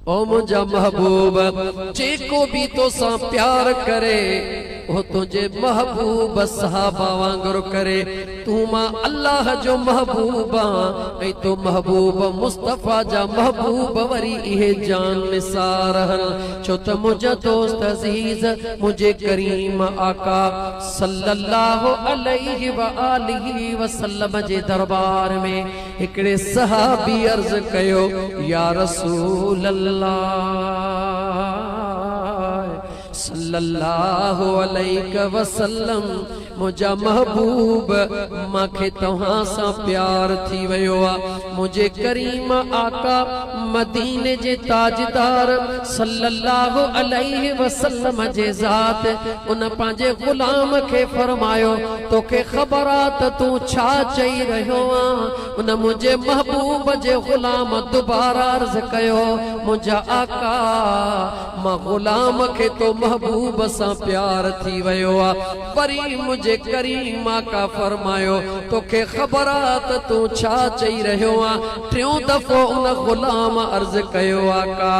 ओ मुझा महबूब जेको भी तो सा प्यार करे वो तुझे महबूब सहाबा वांगुर करे। तू मां अल्लाह जो महबूबा ऐ तो महबूब मुस्तफा जा महबूब वरी इहे जान निसार छो त मुझा दोस्त अजीज मुझे करीम आका सल्लल्लाहु अलैहि व आलिहि वसल्लम जे दरबार में हिकड़े सहाबी अर्ज कयो या रसूल सल्लल्लाहु अलैहि वसल्लम मुझा महबूब माखे तव्हां सां प्यार थी वयो आ। मुझे करीम आका मदीने जे ताजदार सल्लल्लाहु अलैहि वसल्लम जे ज़ात उन पांजे गुलाम के फरमायो तोखे ख़बर आ त तू छा चई रहियो आ। उन मुझे महबूब जे गुलाम दोबारा अर्ज कयो मुझा आका मां गुलाम के तो महबूब सां प्यार थी वयो आ। वरी मुझे करीम आका फरमायो तोखे ख़बर आ त तू छा चई रहियो आ। टियों दफ़ो उन गुलाम अर्ज कयो आका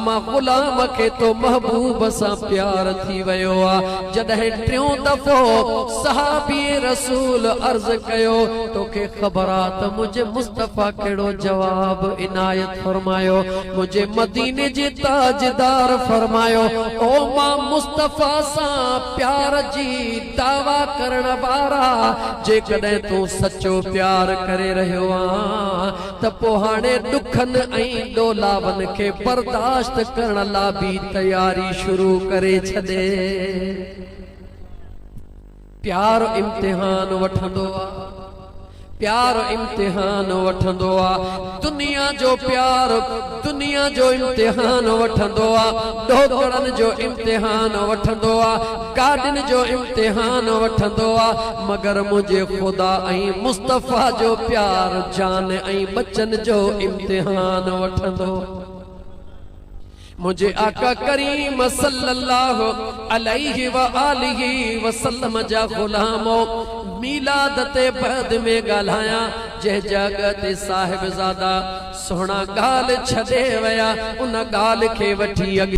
मां गुलाम के तो महबूब सां प्यार थी वयो आ। जॾहिं टियों दफ़ो सहाबी रसूल अर्ज कयो तोखे ख़बर आ त मुझे मुस्तफा केड़ो जवाब इनायत फरमायो। मुझे मदीने जे ताजदार फरमायो ओ मां मुस्तफा सां प्यार जी दावा करण वारा जे कदे तू सच्चो प्यार करे रहियो आ त पो हाणे दुखन ऐं डोलावन के बर्दाश्त करण ला भी तैयारी शुरू करे छदे। प्यार इम्तिहान वठंदो आ, प्यार इम्तिहान वठंदो आ। दुनिया जो प्यार दुनिया जो इम्तिहान वठंदो आ। डोकड़न जो इम्तिहान वठंदो आ, गाडिन जो इम्तिहान वठंदो आ। मगर मुझे खुदा ऐं मुस्तफा जो प्यार जान ऐं बचन जो इम्तिहान वठंदो। मुझे आका करीम सल्लल्लाहु अलैहि व आलिहि वसल्लम जा गुलामो मीलाद ते बाद में गालाया जे जगत साहिब ज़ादा सोना गाल छदे वया उन गाल के वठी